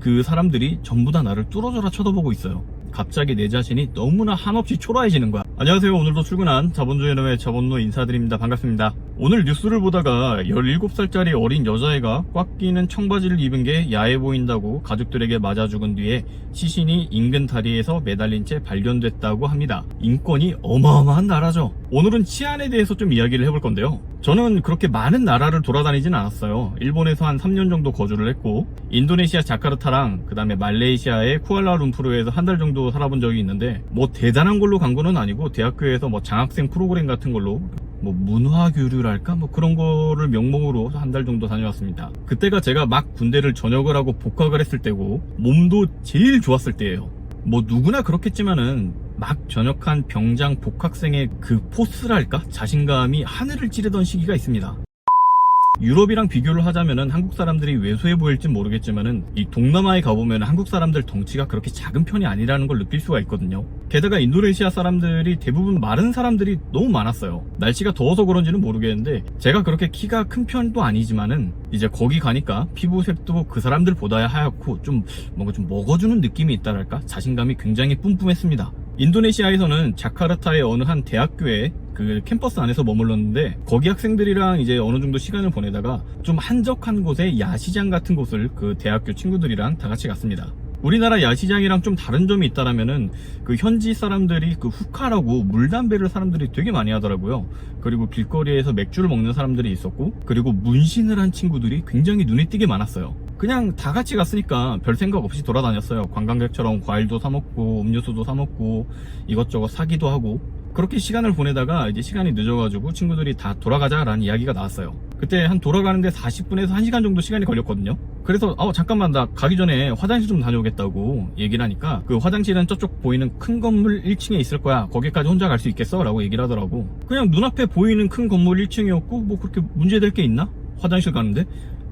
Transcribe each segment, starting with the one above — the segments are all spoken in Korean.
그 사람들이 전부 다 나를 뚫어져라 쳐다보고 있어요. 갑자기 내 자신이 너무나 한없이 초라해지는 거야. 안녕하세요. 오늘도 출근한 자본주의 놈의 자본노 인사드립니다. 반갑습니다. 오늘 뉴스를 보다가 17살짜리 어린 여자애가 꽉 끼는 청바지를 입은 게 야해 보인다고 가족들에게 맞아 죽은 뒤에 시신이 인근 다리에서 매달린 채 발견됐다고 합니다. 인권이 어마어마한 나라죠. 오늘은 치안에 대해서 좀 이야기를 해볼 건데요. 저는 그렇게 많은 나라를 돌아다니진 않았어요. 일본에서 한 3년 정도 거주를 했고, 인도네시아 자카르타랑 그 다음에 말레이시아의 쿠알라룸푸르에서 한 달 정도 살아본 적이 있는데, 뭐 대단한 걸로 간 거는 아니고 대학교에서 뭐 장학생 프로그램 같은 걸로 뭐 문화교류랄까 뭐 그런 거를 명목으로 한 달 정도 다녀왔습니다. 그때가 제가 막 군대를 전역을 하고 복학을 했을 때고, 몸도 제일 좋았을 때예요. 뭐 누구나 그렇겠지만은 막 전역한 병장 복학생의 그 포스랄까? 자신감이 하늘을 찌르던 시기가 있습니다. 유럽이랑 비교를 하자면은 한국 사람들이 왜소해 보일지 모르겠지만은 이 동남아에 가보면 한국 사람들 덩치가 그렇게 작은 편이 아니라는 걸 느낄 수가 있거든요. 게다가 인도네시아 사람들이 대부분 마른 사람들이 너무 많았어요. 날씨가 더워서 그런지는 모르겠는데, 제가 그렇게 키가 큰 편도 아니지만은 이제 거기 가니까 피부색도 그 사람들보다 하얗고 좀 뭔가 좀 먹어주는 느낌이 있다랄까? 자신감이 굉장히 뿜뿜했습니다. 인도네시아에서는 자카르타의 어느 한 대학교에 그 캠퍼스 안에서 머물렀는데, 거기 학생들이랑 이제 어느 정도 시간을 보내다가 좀 한적한 곳에 야시장 같은 곳을 그 대학교 친구들이랑 다 같이 갔습니다. 우리나라 야시장이랑 좀 다른 점이 있다라면은 그 현지 사람들이 그 후카라고 물담배를 사람들이 되게 많이 하더라고요. 그리고 길거리에서 맥주를 먹는 사람들이 있었고, 그리고 문신을 한 친구들이 굉장히 눈에 띄게 많았어요. 그냥 다 같이 갔으니까 별 생각 없이 돌아다녔어요. 관광객처럼 과일도 사 먹고 음료수도 사 먹고 이것저것 사기도 하고, 그렇게 시간을 보내다가 이제 시간이 늦어가지고 친구들이 다 돌아가자라는 이야기가 나왔어요. 그때 한 돌아가는데 40분에서 1시간 정도 시간이 걸렸거든요. 그래서 잠깐만, 나 가기 전에 화장실 좀 다녀오겠다고 얘기를 하니까, 그 화장실은 저쪽 보이는 큰 건물 1층에 있을 거야, 거기까지 혼자 갈 수 있겠어? 라고 얘기를 하더라고. 그냥 눈앞에 보이는 큰 건물 1층이었고 뭐 그렇게 문제될 게 있나? 화장실 가는데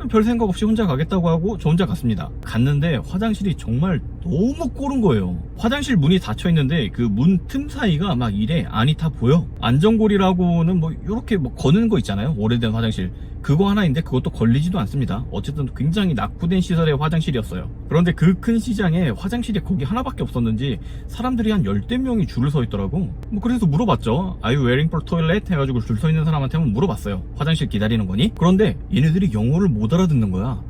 별 생각 없이 혼자 가겠다고 하고 저 혼자 갔습니다. 갔는데 화장실이 정말 너무 꼬른 거예요. 화장실 문이 닫혀 있는데 그 문 틈 사이가 막 이래 안이 다 보여. 안전고리라고는 뭐 이렇게 뭐 거는 거 있잖아요, 오래된 화장실. 그거 하나인데 그것도 걸리지도 않습니다. 어쨌든 굉장히 낙후된 시설의 화장실이었어요. 그런데 그 큰 시장에 화장실이 거기 하나밖에 없었는지 사람들이 한 10대 명이 줄을 서 있더라고. 뭐 그래서 물어봤죠. Are you waiting for toilet? 해가지고 줄 서 있는 사람한테 한번 물어봤어요. 화장실 기다리는 거니? 그런데 얘네들이 영어를 못 알아듣는 거야.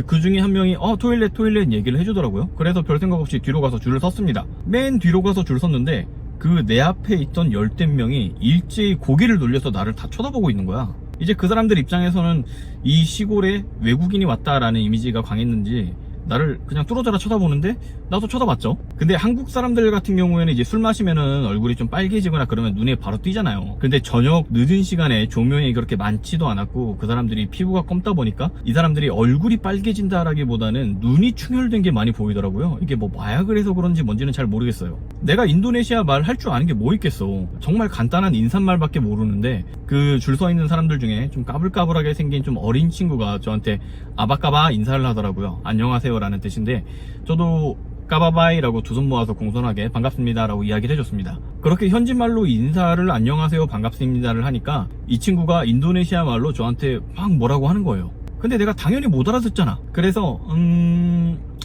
그 중에 한 명이 토일렛 얘기를 해주더라고요. 그래서 별 생각 없이 뒤로 가서 줄을 섰습니다. 맨 뒤로 가서 줄 섰는데 그 내 앞에 있던 10대 명이 일제히 고개를 돌려서 나를 다 쳐다보고 있는 거야. 이제 그 사람들 입장에서는 이 시골에 외국인이 왔다라는 이미지가 강했는지 나를 그냥 뚫어져라 쳐다보는데, 나도 쳐다봤죠. 근데 한국 사람들 같은 경우에는 이제 술 마시면은 얼굴이 좀 빨개지거나 그러면 눈에 바로 띄잖아요. 근데 저녁 늦은 시간에 조명이 그렇게 많지도 않았고 그 사람들이 피부가 검다 보니까 이 사람들이 얼굴이 빨개진다라기보다는 눈이 충혈된 게 많이 보이더라고요. 이게 뭐 마약을 해서 그런지 뭔지는 잘 모르겠어요. 내가 인도네시아 말 할 줄 아는 게 뭐 있겠어. 정말 간단한 인사말밖에 모르는데, 그 줄 서 있는 사람들 중에 좀 까불까불하게 생긴 좀 어린 친구가 저한테 아바까바 인사를 하더라고요. 안녕하세요 라는 뜻인데, 저도 까바바이라고 두 손 모아서 공손하게 반갑습니다 라고 이야기를 해줬습니다. 그렇게 현지말로 인사를 안녕하세요 반갑습니다를 하니까 이 친구가 인도네시아 말로 저한테 막 뭐라고 하는 거예요. 근데 내가 당연히 못 알아듣잖아. 그래서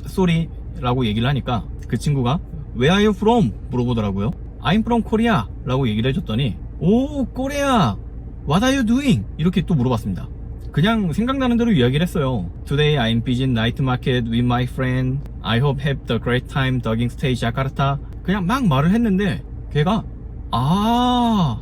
sorry 라고 얘기를 하니까 그 친구가 Where are you from? 물어보더라고요. I'm from Korea 라고 얘기를 해줬더니, 오 코리아 What are you doing? 이렇게 또 물어봤습니다. 그냥 생각나는 대로 이야기를 했어요. Today I'm busy in night market with my friend. I hope have the great time dogging stay Jakarta. 그냥 막 말을 했는데 걔가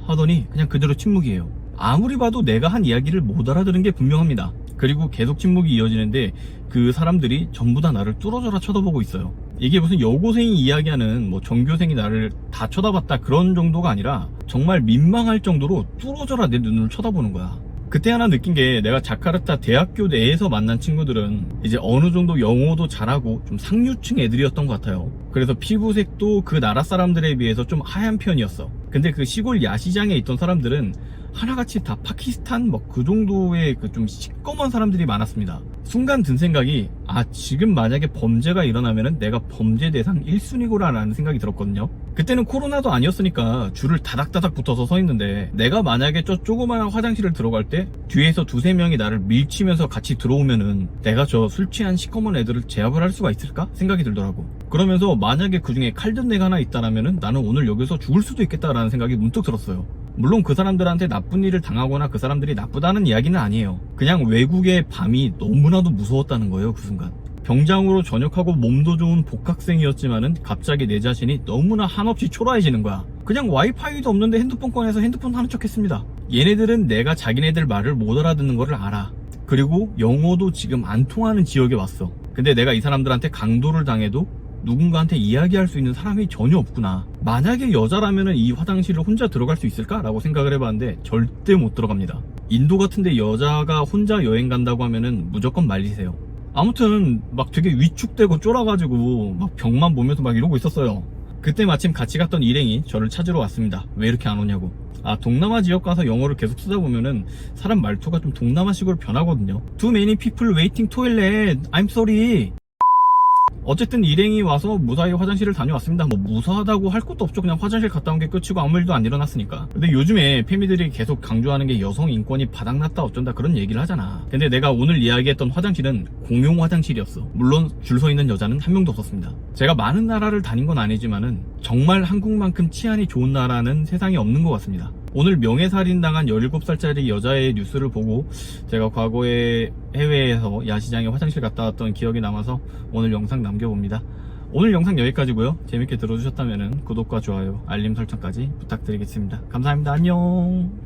하더니 그냥 그대로 침묵이에요. 아무리 봐도 내가 한 이야기를 못 알아들은 게 분명합니다. 그리고 계속 침묵이 이어지는데 그 사람들이 전부 다 나를 뚫어져라 쳐다보고 있어요. 이게 무슨 여고생이 이야기하는 뭐 전교생이 나를 다 쳐다봤다 그런 정도가 아니라 정말 민망할 정도로 뚫어져라 내 눈을 쳐다보는 거야. 그때 하나 느낀 게, 내가 자카르타 대학교 내에서 만난 친구들은 이제 어느 정도 영어도 잘하고 좀 상류층 애들이었던 것 같아요. 그래서 피부색도 그 나라 사람들에 비해서 좀 하얀 편이었어. 근데 그 시골 야시장에 있던 사람들은 하나같이 다 파키스탄 뭐 그 정도의 그 좀 시꺼먼 사람들이 많았습니다. 순간 든 생각이, 지금 만약에 범죄가 일어나면은 내가 범죄 대상 1순위구나 라는 생각이 들었거든요. 그때는 코로나도 아니었으니까 줄을 다닥다닥 붙어서 서 있는데, 내가 만약에 저 조그마한 화장실을 들어갈 때 뒤에서 두세 명이 나를 밀치면서 같이 들어오면은 내가 저 술 취한 시커먼 애들을 제압을 할 수가 있을까 생각이 들더라고. 그러면서 만약에 그중에 칼든 애가 하나 있다라면은 나는 오늘 여기서 죽을 수도 있겠다라는 생각이 문득 들었어요. 물론 그 사람들한테 나쁜 일을 당하거나 그 사람들이 나쁘다는 이야기는 아니에요. 그냥 외국의 밤이 너무나도 무서웠다는 거예요. 그 순간 병장으로 전역하고 몸도 좋은 복학생이었지만은 갑자기 내 자신이 너무나 한없이 초라해지는 거야. 그냥 와이파이도 없는데 핸드폰 꺼내서 핸드폰 하는 척 했습니다. 얘네들은 내가 자기네들 말을 못 알아듣는 거를 알아. 그리고 영어도 지금 안 통하는 지역에 왔어. 근데 내가 이 사람들한테 강도를 당해도 누군가한테 이야기할 수 있는 사람이 전혀 없구나. 만약에 여자라면 이 화장실을 혼자 들어갈 수 있을까? 라고 생각을 해봤는데 절대 못 들어갑니다. 인도 같은데 여자가 혼자 여행 간다고 하면은 무조건 말리세요. 아무튼 막 되게 위축되고 쫄아가지고 막 벽만 보면서 막 이러고 있었어요. 그때 마침 같이 갔던 일행이 저를 찾으러 왔습니다. 왜 이렇게 안 오냐고. 동남아 지역 가서 영어를 계속 쓰다 보면은 사람 말투가 좀 동남아식으로 변하거든요. Too many people waiting toilet. I'm sorry. 어쨌든 일행이 와서 무사히 화장실을 다녀왔습니다. 뭐 무사하다고 할 것도 없죠. 그냥 화장실 갔다 온 게 끝이고 아무 일도 안 일어났으니까. 근데 요즘에 페미들이 계속 강조하는 게 여성 인권이 바닥났다 어쩐다 그런 얘기를 하잖아. 근데 내가 오늘 이야기했던 화장실은 공용 화장실이었어. 물론 줄 서 있는 여자는 한 명도 없었습니다. 제가 많은 나라를 다닌 건 아니지만은 정말 한국만큼 치안이 좋은 나라는 세상에 없는 것 같습니다. 오늘 명예살인당한 17살짜리 여자의 뉴스를 보고 제가 과거에 해외에서 야시장에 화장실 갔다 왔던 기억이 남아서 오늘 영상 남겨봅니다. 오늘 영상 여기까지고요. 재밌게 들어주셨다면 구독과 좋아요, 알림 설정까지 부탁드리겠습니다. 감사합니다. 안녕.